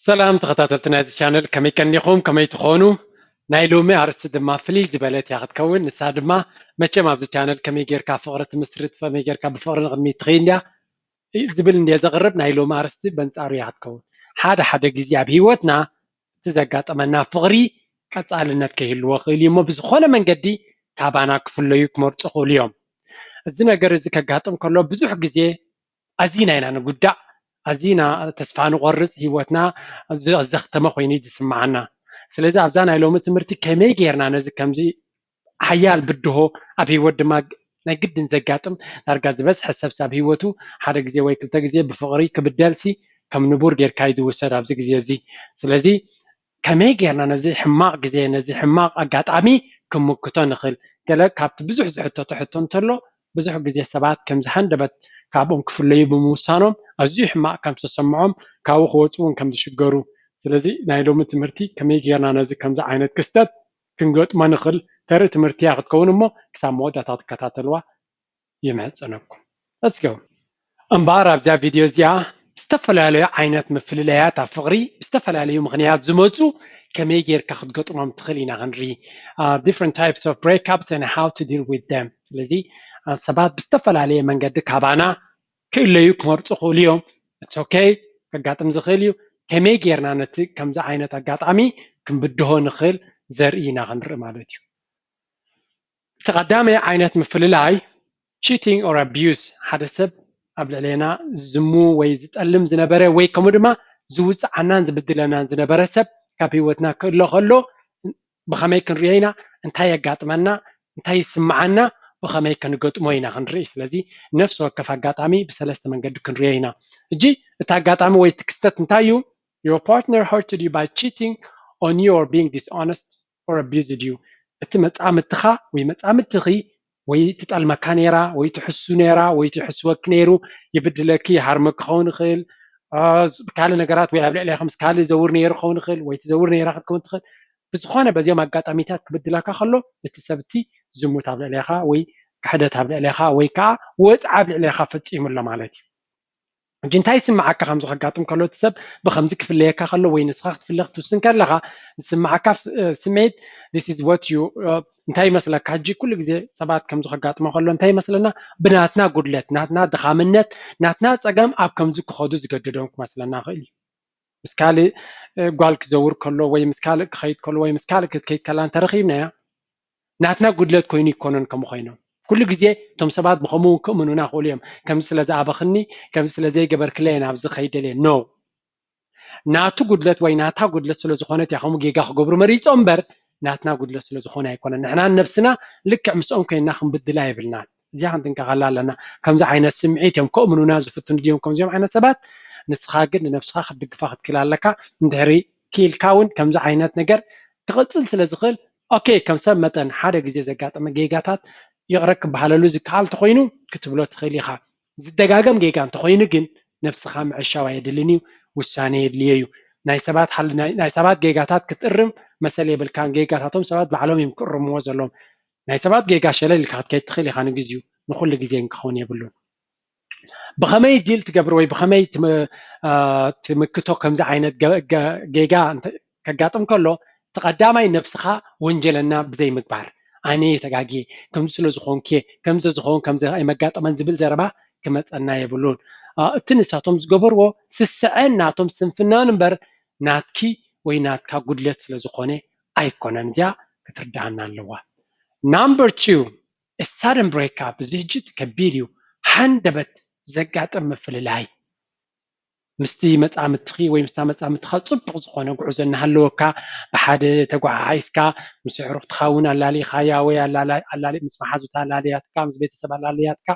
سلام تخطاتلتنا هذا الشانل كمي كنيخوم كمي تخونو نايلومي عرس دما فلي زبالات ياخد كون نساد ما ماشي ما بزي شانل كمي غيركا فقرة مسرت فمي غيركا بفقرة غمي تخينيا زبل ندي زغرب نايلومي عرس بنصارو ياخد كون حدا غيزي اب هيوتنا تزغاطمنا فقري قصالنت كهلو خيلي مو بزخونه منقدي كابانا كفلو يكمرص اليوم እዚ ነገር እዚ ከጋጥም ከሎ ብዙሕ ግዜ ኣዚና ኢና ንጉዳእ ኣዚና ተስፋ ንቆርፅ ሂወትና ዘኽተመ ኮይኑ ዝስማዓና ስለዚ ኣብዛ ናይ ሎሚ ትምህርቲ ከመይ ጌርና ነዚ ከምዚ ሓያል ብድሆ ኣብ ሂወት ድማ ናይ ግድን ዘጋጥም ዳርጋ ዝበዝሐ ሰብ ኣብ ሂወቱ ሓደ ግዜ ወይ ክልተ ግዜ ብፍቅሪ ክብደልሲ ከም ንቡር ጌርካ ይዝውሰድ ኣብዚ ግዜ እዚ ስለዚ ከመይ ጌርና ነዚ ሕማቅ ግዜ ነዚ ሕማቅ ኣጋጣሚ ክምክቶ ንኽእል ገለ ካብቲ ብዙሕ ዝሕተቶ ሕቶ እንተሎ ብዙሕ ግዜ ሰባት ከምዚ ሃንደበት ካብኦም ክፍለዩ ብምውሳኖም ኣዝዩ ሕማቅ ከም ዝተሰምዖም ካብኡ ክወፁ እውን ከም ዝሽገሩ ስለዚ ናይ ሎሚ ትምህርቲ ከመይ ጌርና ነዚ ከምዚ ዓይነት ክስተት ክንገጥሞ ንኽእል ተርኢ ትምህርቲ እያ ክትከውን እሞ ክሳብ መወዳእታ ትከታተልዋ ይምሕፀነኩም let's go እምበር ኣብዛ ቪድዮ እዚኣ ዝተፈላለዩ ዓይነት ምፍልላያት ኣብ ፍቅሪ ዝተፈላለዩ ምክንያት ዝመፁ ከመይ ጌርካ ክትገጥሞም ትኽእል ኢና ክንርኢ different types of breakups and how to deal with them ስለዚ ሰባት ብዝተፈላለየ መንገዲ ካባና ክእለዩ ክመርፁ ክእሉ እዮም it's okay ከጋጥም ዝኽእል እዩ ከመይ ጌርና ነቲ ከምዚ ዓይነት ኣጋጣሚ ክንብድሆ ንኽእል ዘርኢ ኢና ክንርኢ ማለት እዩ እቲ ቀዳማይ ዓይነት ምፍልላይ cheating or abuse ሓደ ሰብ ኣብ ልዕለና ዝሙ ወይ ዝጠልም ዝነበረ ወይ ከምኡ ድማ ዝውፅዓናን ዝብድለናን ዝነበረ ሰብ ካብ ሂወትና ክእሎ ከሎ ብኸመይ ክንሪኦ ኢና እንታይ የጋጥመና እንታይ ይስምዓና ብኸመይ ክንገጥሞ ኢና ክንርኢ ስለዚ ነፍሲ ወከፍ ኣጋጣሚ ብሰለስተ መንገዲ ክንሪኦ ኢና እጂ እቲ ኣጋጣሚ ወይ እቲ ክስተት እንታይ እዩ your partner hurted you by cheating on you or being dishonest or abused you እቲ መፃምድትኻ ወይ መፃምድትኺ ወይ ትጠልመካ ነይራ ወይ ትሕሱ ነይራ ወይ ትሕስወክ ነይሩ ይብድለኪ ይሃርመክ ክኸውን ይኽእል ካልእ ነገራት ወይ ኣብ ልዕሊኻ ምስ ካልእ ዘውር ነይሩ ክኸውን ይኽእል ወይ ትዘውር ነይራ ክትከውን ትኽእል ብዝኾነ በዚኦም ኣጋጣሚታት ክብድለካ ከሎ እቲ ሰብ እቲ ዝሙት ኣብ ልዕሊኻ ወይ ክሕደት ኣብ ልዕሊኻ ወይ ከዓ ወፅዓ ኣብ ልዕሊኻ ፈፂሙሎ ማለት እዩ እጂ እንታይ ይስማዓካ ከምዚ ከጋጥም ከሎ እቲ ሰብ ብከምዚ ክፍለየካ ከሎ ወይ ንስኻ ክትፍለ ክትውስን ከለኻ ዝስማዓካ ስምዒት this is what you እንታይ ይመስለካ ሕጂ ኩሉ ግዜ ሰባት ከምዚ ከጋጥሞ ከሎ እንታይ ይመስለና ብናትና ጉድለት ናትና ድኻምነት ናትና ፀገም ኣብ ከምዚ ክኸዱ ዝገድዶም ክመስለና ክእል እዩ ምስ ካልእ ጓል ክዘውር ከሎ ወይ ምስ ካልእ ክኸይድ ከሎ ወይ ምስ ካልእ ክትከይድ ከላ እንተረኺብናያ ናትና ጉድለት ኮይኑ ይኮነን ከምኡ ኮይኖም ኩሉ ግዜ እቶም ሰባት ብከምኡ ክእምኑና ክእሉ እዮም ከምዚ ስለ ዝኣበኽኒ ከምዚ ስለ ዘይገበርክለየ ናብዚ ከይደልየ ኖ ናቱ ጉድለት ወይ ናታ ጉድለት ስለ ዝኾነት እያ ከምኡ ጌጋ ክገብሩ መሪፆም እምበር ናትና ጉድለት ስለ ዝኾነ ኣይኮነን ንሕና ነፍስና ልክዕ ምስኦም ኮይንና ክንብድላ የብልናን እዚኣ ክንጥንቀቐላ ኣለና ከምዚ ዓይነት ስምዒት እዮም ክእምኑና ዝፍትኑ ድዮም ከምዚኦም ዓይነት ሰባት ንስኻ ግን ንነፍስኻ ክትድግፋ ክትክእል ኣለካ እንድሕሪ ክኢልካ እውን ከምዚ ዓይነት ነገር ክቕፅል ስለ ዝኽእል ኦኬ ከም ሰብ መጠን ሓደ ግዜ ዘጋጠመ ጌጋታት ይቕረብ ክበሃለሉ ዝከኣል እንተኮይኑ ክትብሎ ትኽእል ኢኻ ዝደጋገም ጌጋ እንተኮይኑ ግን ነፍስኻ ምዕሻው ኣየድልን እዩ ውሳነ የድልየ እዩ ናይ ሰባት ጌጋታት ክትእርም መሰለ የብልካን ጌጋታቶም ሰባት ባዕሎም እዮም ክእርምዎ ዘለዎም ናይ ሰባት ጌጋ ሸለል ኢልካ ክትከይድ ትኽእል ኢኻ ንግዚኡ ንኩሉ ግዜ ክኸውን የብሉን ብኸመይ ዲል ትገብር ወይ ብኸመይ ትምክቶ ከምዚ ዓይነት ጌጋ ከጋጥም ከሎ ተቀዳማይ ነፍስኻ ወንጀለና ብዘይምግባር ኣነ ተጋጊየ ከምዚ ስለ ዝኾንክ ከምዚ ዝኾን ከምዚ ኣይመጋጠመን ዝብል ዘረባ ክመፀና የብሉን እቲ ንሳቶም ዝገበርዎ ስስዐን ናቶም ስንፍናን እምበር ናትኪ ወይ ናትካ ጉድለት ስለ ዝኾነ ኣይኮነን እዚኣ ክትርዳኣና ኣለዋ ናምበር 2 a sudden breakup እዚ ሕጂ ከቢድ እዩ ሃንደበት ዘጋጥም ምፍልላይ ምስቲ መፃምድትኺ ወይ ምስታ መፃምድትኻ ፅቡቅ ዝኾነ ጉዕዞ እናሃለወካ ብሓደ ተጓዓዓይስካ ምስ ኣዕሩኽትኻ እውን ኣላሊኻያ ወይ ኣላሊ ምስ መሓዙታ ኣላልያትካ ምስ ቤተሰብ ኣላልያትካ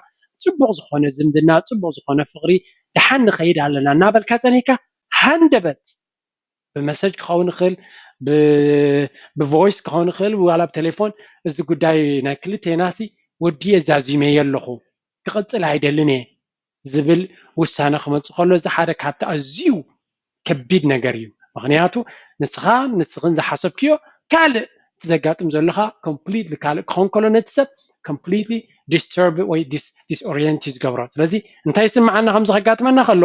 ፅቡቅ ዝኾነ ዝምድና ፅቡቅ ዝኾነ ፍቅሪ ድሓን ንኸይድ ኣለና እናበልካ ፀኒሕካ ሃንደበት ብመሰጅ ክኸውን ይኽእል ብቮይስ ክኸውን ይኽእል ዋላ ብቴሌፎን እዚ ጉዳይ ናይ ክልቴናሲ ወዲየ ዛዚመየ ኣለኹ ክቕፅል ኣይደልን እየ ዝብል ውሳነ ክመፅእ ከሎ እዚ ሓደ ካብቲ ኣዝዩ ከቢድ ነገር እዩ ምክንያቱ ንስኽን ዝሓሰብክዮ ካልእ ዘጋጥም ዘለካ ኮምፕሊትሊ ካልእ ክኸውን ከሎ ነቲ ሰብ ኮምፕሊትሊ ዲስተርብ ወይ ዲስኦሪየንት ዝገብሮ ስለዚ እንታይ ይስምዓና ከምዚ ከጋጥመና ከሎ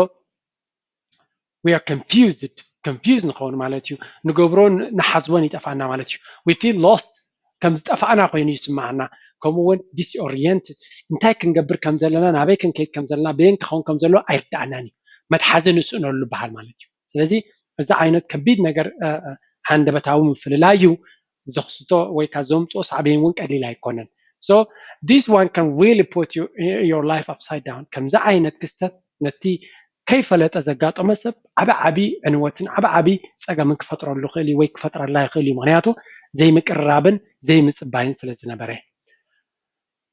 we are confused confused نخون مالتيو نجبرون نحاسبون يتفعنا مالتيو we feel lost كم زتفعنا خوين يسمعنا كمون disoriented انتي كنجبر كم زلنا نابي كنكيد كم زلنا بين كخون كم زلوا أيردعناني ما تحزن سؤال اللي بحال مالتيو لذي إذا عينت كبيد نجر عند بتعاون في اللايو زخصته ويكازوم توس عبين وين قليل هيكونن so this one can really put your life upside down كم زي عينت كستت نتي كيف لا تزجات أمسب عبي عنوتن عبي سجى من كفترة اللخيلي ويك فترة الله يخلي مغنياته زي مكرابن زي متصبعين سلسلة بريه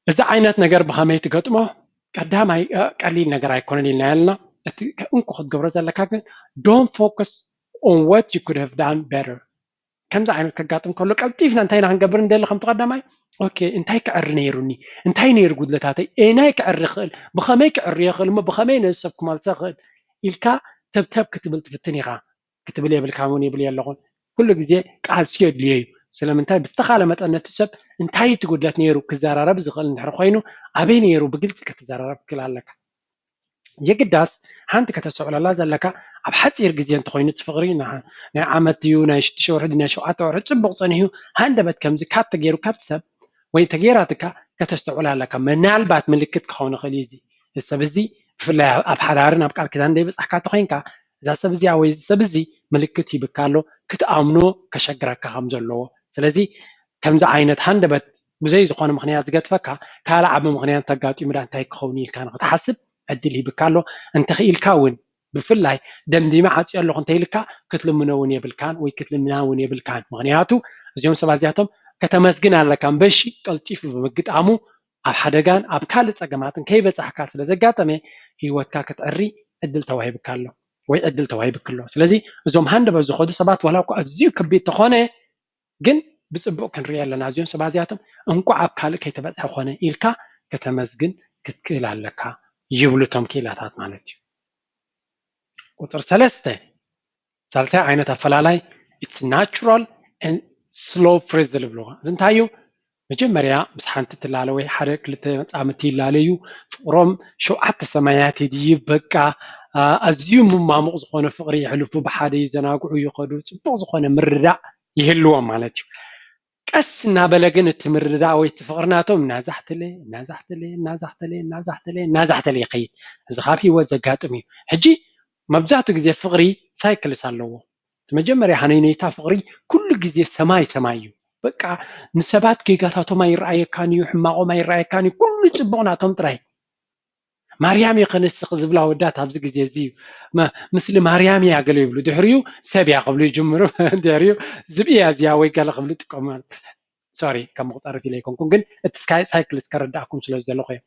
إذا عينت نجار بخامي تقطمه قدام هاي قليل نجار هيكون لنا لنا أنكو خد جبرة زلك don't focus on what you could have done better كم زي عينت كقطم كله كالتيفنا انتهينا هنجبر ندير خم تقدم هاي اوكي انتهي كعر نيروني انتهي نير قد لتاتي ايناي كعر خل بخامي كعر يخل ما بخامي نسب كمال تخل إلكا تب كتب التفتني غا كتب لي بالكاموني بلي اللغون كل جزء قال سيد ليه سلام انتهي بستخالة متى تسب انتهي تقول لك نيرو كزارة بزغل نحر خوينو أبي نيرو بقلت كتزارة بكل لك يقداس هانت كتسعول الله زلك أبحث يرجزي أنت خوين تفغرينا عمتيو نايش تشور هدي نايش وعطور تبغ صنيه هندبت كم زكات تجيرو كتسب وين تجيراتك كتستعول لك من البات ملكت كخون خليزي السبزي في أبحرارنا بقال كده عندي بس أحكي تخينك إذا سبزي أو سبزي ملكتي بكالو كتأمنو كشجرة كهمزلو سلزي كم ز عينت هندبت بزي زخون مخنيات زجت فكا كالا عب مخنيات تجات يمران تاي كخوني كان تحسب أدلي بكالو أنت خيل كون بفلاي دم دي ما عاد يقول أنت يلكا كتلم منوني بالكان ويكتلم منوني بالكان مغنياتو زيهم سبازياتهم كتمسجن على كان بشي قلتيف بمجد عمو أب حدقان أب كالت أجمعتن كي بتحكي سلزجاتمه هي كاكت أري أدل توهيب كله ويأدل توهيب كله سلزي زوم هند بزخود سبات ولا كو أزيو كبيت تخانه جن بتصبو كان ريال لنا زيهم سبازياتهم أنكو أب كالت كي تبتح خانه إلكا كتمسجن كتكيل على يجيبوا تمكيلات مالتي وتر ثلاثة عينة فلالاي it's natural and slow freeze باللغة زنتايو مجمريا بس حنت تلالوي حرك لتعمتي لاليو فقرم شو حتى سماياتي دي بقى أزيوم ما مغزقون فقري يحلفوا بحادي زناقعوا يقدروا تبغزقون مرة يهلوا مالتي كسنا بلغن التمردا ويتفقرناتهم نازحت لي قي زخافي وزقاطمي حجي مبزعتو غزي فقري سايكل سالو تمجمري حنينيتا فقري كل غزي سمايو بقى نسبات كيغاتاتو ما يراي كان يحماقو ما يراي كان كل صبوناتهم تراي مريم يقنس زبلا ودات ابز غزي زيو ما مثل مريم ياغلو يبلو دحريو سبيا قبل يجمرو دحريو زبيا زيا وي قال قبل تقوم سوري كم مقطرف إليكم كون التسكاي سايكل سكرداكم سلوز دلوقتي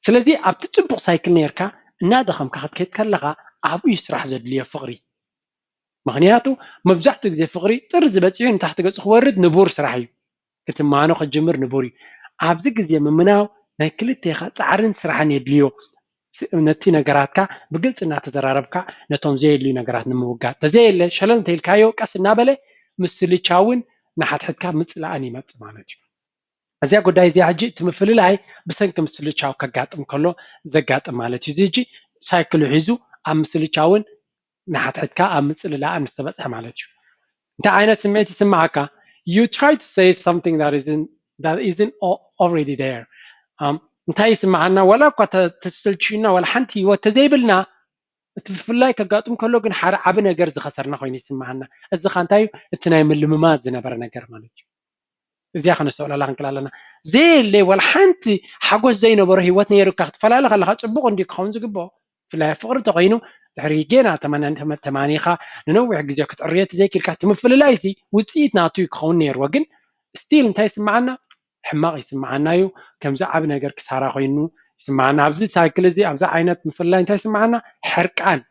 سلزي أبتتبق سايكل نيركا نادخم كحد كيت كلغا أبو يسرح زدليه فقري مغنياتو مبزحتك زي فقري ترز بتعين تحت قص ورد نبور سرحي كتمانو خجمر نبوري أبزق زي ممناو ناكلت يخا تعرن سرحان يدليو نتي نجاراتك بقلت إنها تزراربك نتوم زي اللي نجارات نموجات تزي اللي شلون تيلكايو كاس النابلة مسلي تشاون نحت حد كاب مثل أني مت مالتي أزيا قداي زي عجي تمثل لاي بس إنك مسلي تشاو كجات كله زجات مالتي زيجي سايكل عزو أم مسلي تشاون نحت حد كاب مثل لا أم استبص مالتي أنت عينا سمعتي سمعك you try to say something that isn't already there أنت يسمعنا ولا قط تستلشينا ولا حنتي وتزيبلنا تفلاي كقاطم كله جن حر عبنا جرز خسرنا خوين يسمعنا الزخانتاي التناي من الممات زنبرنا جر مالك زي خلنا نسأل الله عنك لنا زي اللي ولا حنتي حقوس زي نبره هوتني يركض فلا لا خلها تبغى عندي خونز جبوا فلا فقر تغينو تحريجنا تمانيخا ننوع جزيك تعريت زي كل كاتم فلايسي وتسيت نعطي خون نير وجن ستيل انت يسمعنا حماق يسمعنا يو كم زعبنا جر كسارة خوينو يسمعنا عبزي سايكل زي عبزي عينات مثلا انت يسمعنا حركان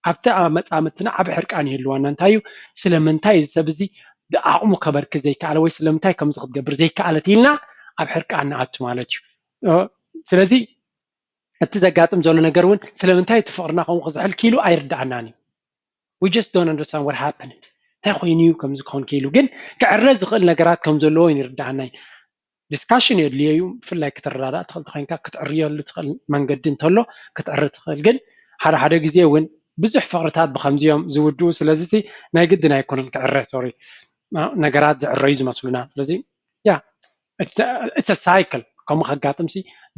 أبتأ متأمتنا عب حركان يلوانا انتايو سلمنتاي سبزي دعوم خبر كزي كعلى ويس سلمنتاي كم زغد جبر زي كعلى تيلنا عب حركان عاتش مالتشو سلزي التزقاتم زولنا جرون سلمنتاي تفقرنا قوم غزعل كيلو أيرد عناني we just don't understand what happened تاخوي نيو كم زكون كيلو جن كعرز قلنا جرات كم زلوين يرد عني discussion اللي يوم في الله كتر لا تخل تخين كتعريه اللي تخل من قدين تلو كتعرض تخل جن حدا جزيه وين ብዙሕ ፍቅርታት ብከምዚኦም ዝውድኡ ስለዚ ናይ ግድን ኣይኮነን ክዕረ ሶሪ ነገራት ዝዕረዩ ዝመስሉና ስለዚ ያ it's a cycle ከምኡ ከጋጥም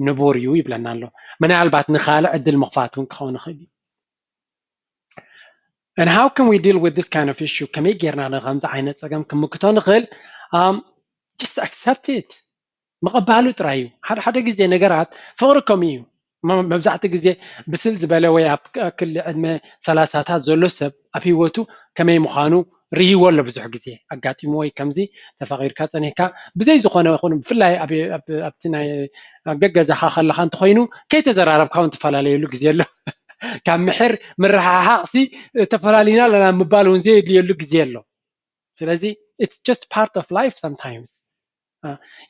ንቡር እዩ ይብለና ኣሎ ምናልባት ንኻልእ ዕድል ምኽፋት እውን ክኸውን ይኽእል እዩ and how can we deal with this kind of issue ከመይ ጌርና ንከምዚ ዓይነት ፀገም ክምክቶ ንኽእል just accept it ምቕባሉ ጥራይ እዩ ሓደ ግዜ ነገራት ፍቅሪ ከምኡ እዩ መብዛሕትኡ ግዜ ብስል ዝበለ ወይ ኣብ ክሊ ዕድመ 30ታት ዘሎ ሰብ ኣብ ሂወቱ ከመይ ምዃኑ ርሂዎ ኣሎ ብዙሕ ግዜ ኣጋጢሞ ወይ ከምዚ ተፈቂርካ ፀኒሕካ ብዘይ ዝኾነ ይኹን ብፍላይ ኣብቲ ናይ ገገዛኻ ከለኻ እንተኮይኑ ከይተዘራረብካ እውን ትፈላለየሉ ግዜ ኣሎ ካብ ምሕር ምርሓሓቅ ተፈላለዩና ኣለና ምባል እውን ዘየድልየሉ ግዜ ኣሎ ስለዚ it's just part of life sometimes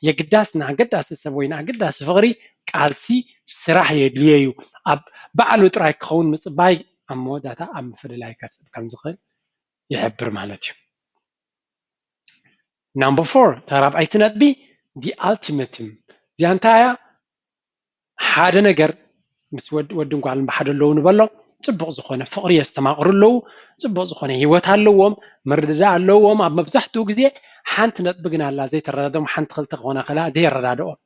የግዳስ ንኣገዳሲ ሰብ ወይ ንኣገዳሲ ፍቅሪ ቃልሲ ስራሕ የድልዮ እዩ ኣብ ባዕሉ ጥራይ ክኸውን ምፅባይ ኣብ መወዳእታ ኣብ ምፍልላይ ከስብ ከም ዝኽእል ይሕብር ማለት እዩ number 4 ተራብዓይቲ ነጥቢ the ultimatum እዚኣ እንታይ እያ ሓደ ነገር ምስ ወድን ጓልን ብሓደ ኣለዉ ንበሎ ፅቡቅ ዝኾነ ፍቅሪ የስተማቕሩ ኣለዉ ፅቡቅ ዝኾነ ሂወት ኣለዎም ምርድዳእ ኣለዎም ኣብ መብዛሕትኡ ግዜ ሓንቲ ነጥቢ ግን ኣላ ዘይተረዳድኦም ሓንቲ ክልተ ክኾነ ከላ ዘይረዳድኦም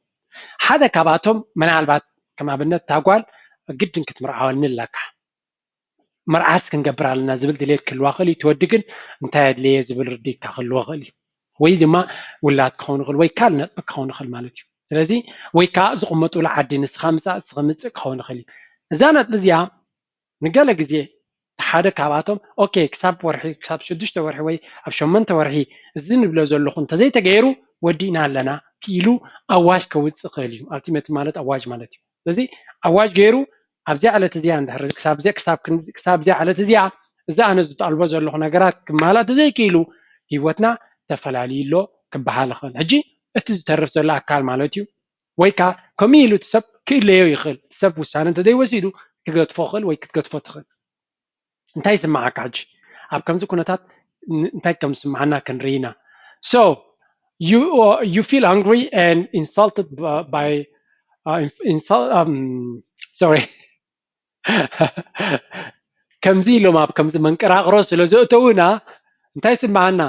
ሓደ ካብኣቶም ምናልባት ከም ኣብነት ታጓል ግድን ክትምርዓወኒ ኣለካ መርዓስ ክንገብር ኣለና ዝብል ድሌት ክህልዋ ክእል እዩ ትወዲ ግን እንታይ ኣድልየ ዝብል ርዲእካ ክህልዎ ክእል እዩ ወይ ድማ ውላድ ክኸውን ይኽእል ወይ ካልእ ነጥቢ ክኸውን ይኽእል ማለት እዩ ስለዚ ወይ ከዓ ዝቕመጡሉ ዓዲ ንስኻ ምፃእ ንስኻ ምፅእ ክኸውን ይኽእል እዩ እዛ ነጥቢ እዚኣ ንገለ ግዜ ሓደ ካብኣቶም ኦኬ ክሳብ ወርሒ ክሳብ 6 ወርሒ ወይ ኣብ 8 ወርሒ እዚ ንብሎ ዘለኹ እንተዘይተገይሩ ወዲእና ኣለና ኢሉ ኣዋጅ ከውፅእ ክእል እዩ ኣልቲሜት ማለት ኣዋጅ ማለት እዩ ስለዚ ኣዋጅ ገይሩ ኣብዛ ዕለት እዚኣ እንድሕር ክሳብ ዛ ዕለት እዚኣ እዛ ኣነ ዝጠልቦ ዘለኹ ነገራት ክመሃላ ተዘይክኢሉ ሂወትና ተፈላልዩ ኣሎ ክበሃል ይኽእል ሕጂ እቲ ዝተርፍ ዘሎ ኣካል ማለት እዩ ወይ ከዓ ከምኡ ኢሉ እቲ ሰብ ክእለዮ ይኽእል ሰብ ውሳነ እንተዘይወሲዱ ክገድፎ ክእል ወይ ክትገድፎ ትኽእል እንታይ ይስማዓካ ሕጂ ኣብ ከምዚ ኩነታት እንታይ ከም ዝስማዓና ክንርኢ ኢና so you feel angry and insulted by sorry ከምዚ ኢሎም ኣብ ከምዚ መንቀራቕሮ ስለ ዘእተውና እንታይ ይስማዓና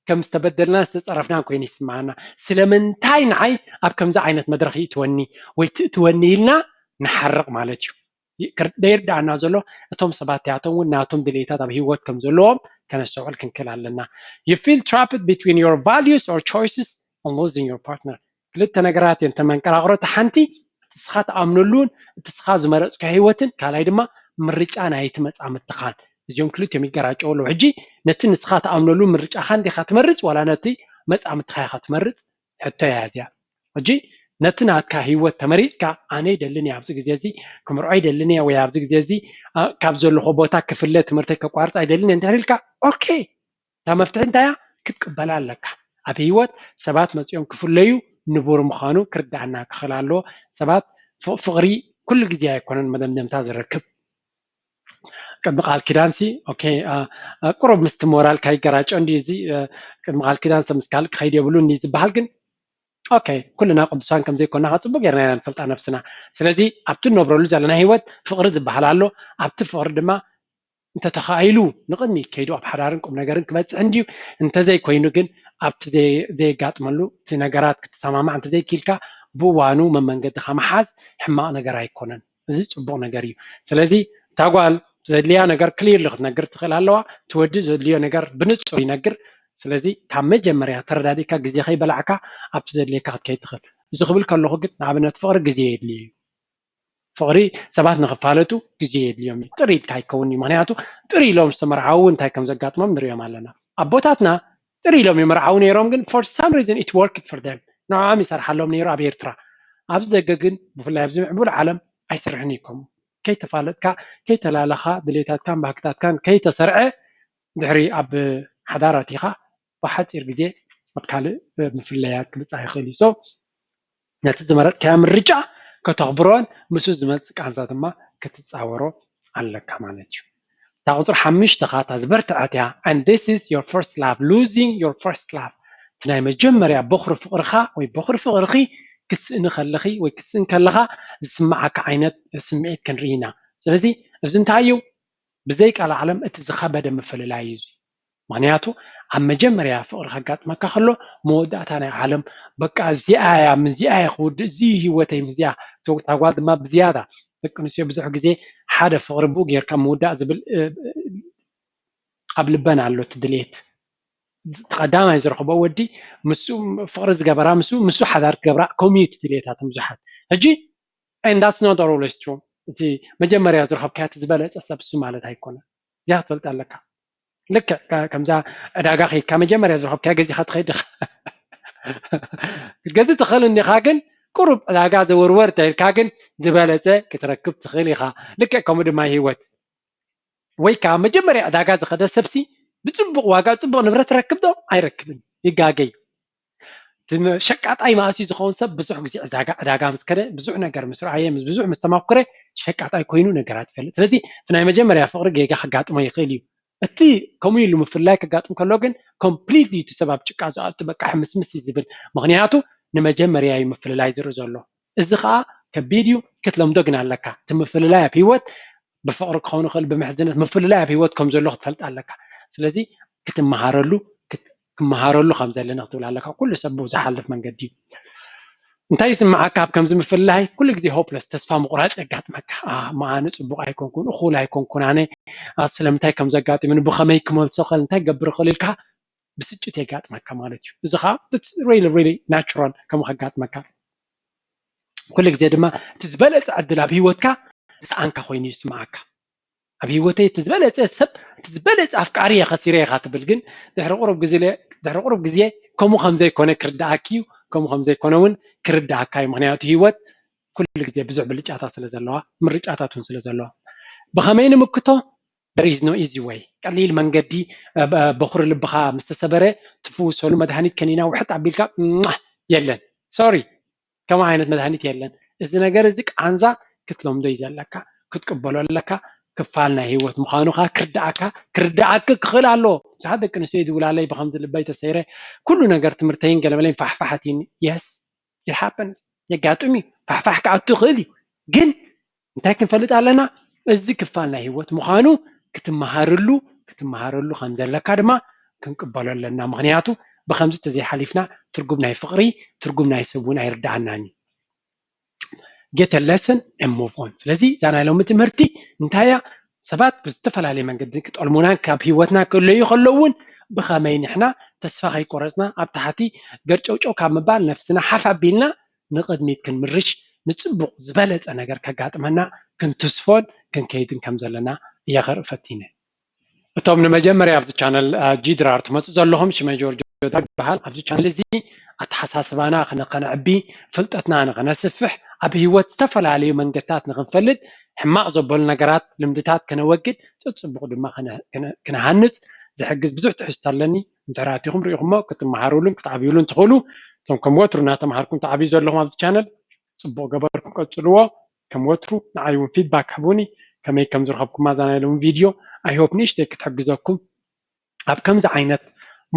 ከም ዝተበደልና ዝተፀረፍና ኮይኑ ይስማዓና ስለምንታይ ንዓይ ኣብ ከምዚ ዓይነት መድረኽ ይእትወኒ ወይ ትእትወኒ ኢልና ንሓርቕ ማለት እዩ ደይርዳእና ዘሎ እቶም ሰባት እዚኣቶም እውን ናቶም ድሌታት ኣብ ሂወት ከም ዘለዎም ከነስተውዕል ክንክእል ኣለና you feel trapped between your values or choices and losing your partner ክልተ ነገራት እየን ተመንቀራቕሮ እቲ ሓንቲ እቲ ስኻ ተኣምነሉን እቲ ስኻ ዝመረፅካ ሂወትን ካልኣይ ድማ ምርጫ ናይቲ መፃምድትኻን እዚኦም ክልቲኦም ይገራጨው ኣለዉ ሕጂ ነቲ ንስኻ ተኣምነሉ ምርጫኻ እንዲኻ ትመርፅ ዋላ ነቲ መፃምድትኻ ኢኻ ትመርፅ ሕቶ እያ እዚኣ ሕጂ ነቲ ናትካ ሂወት ተመሪፅካ ኣነ ይደልን እየ ኣብዚ ግዜ እዚ ክምርዖ ይደልን እየ ወይ ኣብዚ ግዜ እዚ ካብ ዘለኹ ቦታ ክፍለ ትምህርተይ ከቋርፅ ኣይደልን እየ እንተኢልካ ኦኬ እታ መፍትሒ እንታይ እያ ክትቅበላ ኣለካ ኣብ ሂወት ሰባት መፂኦም ክፍለዩ ንቡር ምዃኑ ክርዳእና ክኽእል ኣለዎ ሰባት ፍቅሪ ኩሉ ግዜ ኣይኮነን መደምደምታ ዝረክብ ቅድሚ ቃል ኪዳንሲ ኦኬ ቁሩብ ምስቲ ሞራልካ ይገራጮ እንዲ እዚ ቅድሚ ቃል ኪዳን ሰብ ምስ ካልእ ክኸይድ የብሉ እንዲ ዝበሃል ግን ኦኬ ኩልና ቅዱሳን ከም ዘይኮንና ፅቡቅ ጌርና ኢና ንፈልጣ ነፍስና ስለዚ ኣብቲ ንነብረሉ ዘለና ሂወት ፍቅሪ ዝበሃል ኣሎ ኣብቲ ፍቅሪ ድማ እንተተኻኢሉ ንቅድሚት ከይዱ ኣብ ሓዳርን ቁም ነገርን ክበፅሕ እንድዩ እንተዘይኮይኑ ግን ኣብቲ ዘየጋጥመሉ እቲ ነገራት ክትሰማማዕ እንተዘይክኢልካ ብእዋኑ መመንገድኻ መሓዝ ሕማቕ ነገር ኣይኮነን እዚ ፅቡቅ ነገር እዩ ስለዚ ታጓል ዘድልያ ነገር ክሊርሊ ክትነግር ትኽእል ኣለዋ ትወዲ ዘድልዮ ነገር ብንፁር ይነግር ስለዚ ካብ መጀመርያ ተረዳዲእካ ግዜ ከይበላዕካ ኣብቲ ዘድልየካ ክትከይድ ትኽእል እዚ ክብል ከለኹ ግን ንኣብነት ፍቅሪ ግዜ የድልዮ እዩ ፍቅሪ ሰባት ንክፋለጡ ግዜ የድልዮም እዩ ጥሪ ኢልካ ኣይከውን እዩ ምክንያቱ ጥሪ ኢሎም ዝተመርዓው እንታይ ከም ዘጋጥሞም ንሪኦም ኣለና ኣቦታትና ጥሪ ኢሎም ይመርዓው ነይሮም ግን for some reason it worked for them ንዖም ይሰርሓሎም ነይሩ ኣብ ኤርትራ ኣብዚ ደገ ግን ብፍላይ ኣብዚ ምዕቡል ዓለም ኣይሰርሕን እዩ ከምኡ ከይተፋለጥካ ከይተላለኻ ድሌታትካን ባህግታትካን ከይተሰርዐ ድሕሪ ኣብ ሓዳር ኣቲኻ ብሓፂር ግዜ ኣብ ካልእ ምፍለያት ክብፃሕ ይኽእል እዩ ነቲ ዝመረጥካዮ ምርጫ ከተኽብሮን ምስ ዝመፅእ ቃንዛ ድማ ክትፃወሮ ኣለካ ማለት እዩ እታ ቁፅሪ 5 ኻ እታ ዝበርትዐት እያ and this is your first love losing your first love እቲ ናይ መጀመርያ በኹሪ ፍቅርኻ ወይ በኹሪ ፍቅርኺ ክስእኒ ከለኺ ወይ ክስእን ከለኻ ዝስማዓካ ዓይነት ስምዒት ክንርኢ ኢና ስለዚ እዚ እንታይ እዩ بزيك على عالم اتزخبد مفللاي يزي معناته عم مجمريا فقر خقات ما كخلو موداتنا عالم بقى زيايا من زيايا خود زي هوتي مزيا تاغواد ما بزياده فكنسيو بزح غزي حدا فقر بو غير كم مودا زبل قبل بنا على تدليت تقدام يزرخبو ودي مسو فقر زغبرا مسو حدار غبرا كوميتي تليتات مزحات اجي and that's not always true انت مجمريا زرخب كات زبل تصب سو مالت هيكون يا تفلت لك لك كمزا اداغا خي كمجمريا زرخب كاغزي خط خيد الجزء تخيل اني خاجن قرب اداغا زورور تايل كاغن زبالته كتركب تخيل يخا لك كومد ما هيوت ወይ ከዓ መጀመርያ ዕዳጋ ዝኸደ ሰብሲ ብፅቡቕ ዋጋ ፅቡቕ ንብረት ረክብ ዶ ኣይረክብን ይጋገይ ሸቃጣይ ማእሲ ዝኸውን ሰብ ብዙሕ ግዜ ዕዳጋ ምስ ከደ ብዙሕ ነገር ምስ ረኣየ ብዙሕ ምስ ተማክረ ሸቃጣይ ኮይኑ ነገራት ይፈልጥ ስለዚ እቲ ናይ መጀመርያ ፍቅሪ ጌጋ ከጋጥሞ ይኽእል እዩ እቲ ከምኡ ኢሉ ምፍላይ ከጋጥም ከሎ ግን ኮምፕሊትሊ እቲ ሰብ ኣብ ጭቃ ዝኣቱ በቃ ሕምስምስ ዝብል ምክንያቱ ንመጀመርያ እዩ ምፍልላይ ዝርኢ ዘሎ እዚ ከዓ ከቢድ እዩ ክትለምዶ ግን ኣለካ እቲ ምፍልላይ ኣብ ሂወት بفقر كونه خل بمحزنة مفللا في وقت كم زلوا تفلت عليك سلزي كنت مهارلو خمسة لنا تقول عليك كل سبب زحلف من قدي انت يسمع عكاب كم زي مفللا كل جزي هوبلس تسفى مقرات زقات معك ما نسبق هيكون كون أخولا هيكون كون أنا أسلم تاي كم زقات من بخمي كم تسخل انت جبر خليلك بسجت تيجات معك مالتي زخا that's really natural كم حاجات معك كل جزي دما تزبلت عدل بهيوتك سأنك خويني يسمعك أبي وتي تزبلت السب تزبلت أفكارية خسيرة خاتبلجن دحر قرب جزية كم خمسة يكون كرداكيو كم خمسة يكونون كرداكاي معناته هيوت كل جزية بزع بالرجعات سلزلوا من رجعات سلزلوا بخمين مكتو there is no easy way قليل من قدي بخور اللي بخا مستسبرة تفوز ولا مدهنيت كنينا وحتى عبيلك يلن سوري كما عينت مدهنيت يلن إذا نجرزك عنزا كتلوم دو يزلك كتقبلوا لك كفالنا هيوت مخانوخا كردعك كخل علو ساعدك كنسو يقول علي بخمس البيت السيرة كل نجار تمرتين قلبلين فحفحتين yes it happens يقاتمي فحفحك عدتو خلي جن انت هيك نفلت علينا ازي كفالنا هيوت مخانو كتمهارلو خنزلك هادما كنقبلوا لنا مغنياتو بخمس تزي حليفنا ترقبنا يفقري ترقبنا يسوون يردعناني get a lesson and move on ስለዚህ ዛና ለው ምትምህርቲ እንታያ ሰባት ብዝተፈላለየ መንገዲ ክትቀልሙና ካብ ሂወትና ክለዩ ከለውን ብኸመይ ንሕና ተስፋ ከይቆረፅና ኣብ ታሕቲ ገርጨውጨው ካብ ምባል ነፍስና ሓፍ ኣቢልና ንቅድሚት ክንምርሽ ንፅቡቕ ዝበለፀ ነገር ከጋጥመና ክንትስፎን ክንከይድን ከም ዘለና እያ ከርፈቲነ እቶም ንመጀመርያ ኣብዚ ቻነል ጂድራር ትመፁ ዘለኹም ሽመይ ጆርጅ ይበሃል ኣብዚ ቻነል እዚ ኣተሓሳስባና ከነዕቢ ፍልጠትና ንኸነስፍሕ ኣብ ሂወት ዝተፈላለዩ መንገድታት ንኽንፈልጥ ሕማቕ ዘበሉ ነገራት ልምድታት ከነወግድ ፅቡቕ ድማ ክነሃንፅ ዝሕግዝ ብዙሕ ትሕዝቶ ኣለኒ እንተራእቲኹም ሪኢኹሞ ክትመሃሩሉን ክትዓብዩሉን ትኽእሉ እቶም ከም ወትሩ እናተምሃርኩም ተዓብዩ ዘለኹም ኣብዚ ቻነል ፅቡቕ ገበርኩም ቀፅልዎ ከም ወትሩ ንዓይ እውን ፊድባክ ሃቡኒ ከመይ ከም ዝረኸብኩማ ዛናኢሎም ቪድዮ ኣይሆፕ ንእሽተይ ክትሕግዘኩም ኣብ ከምዚ ዓይነት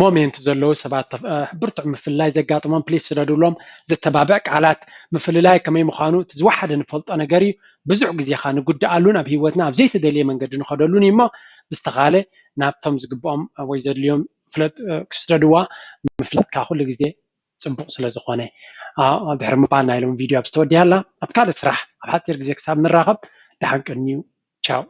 ሞሜንት ዘለዎ ሰባት ብርቱዕ ምፍልላይ ዘጋጥሞም ፕሊስ ስደድሎም ዝተባብዕ ቃላት ምፍልላይ ከመይ ምዃኑ ዝወሓደ ንፈልጦ ነገር እዩ ብዙሕ ግዜ ኻ ንጉዳኣሉን ኣብ ሂወትና ኣብ ዘይተደልየ መንገዲ ንኸደሉን እዩ እሞ ብዝተኻለ ናብቶም ዝግብኦም ወይ ዘድልዮም ክስደድዋ ምፍላጥካ ኩሉ ግዜ ፅቡቕ ስለ ዝኾነ ድሕሪ ምባል ናኢሎም ቪድዮ ኣብ ዝተወዲሃላ ኣብ ካልእ ስራሕ ኣብ ሓፂር ግዜ ክሳብ ንራኸብ ደሓን ቅድሚኡ ቻው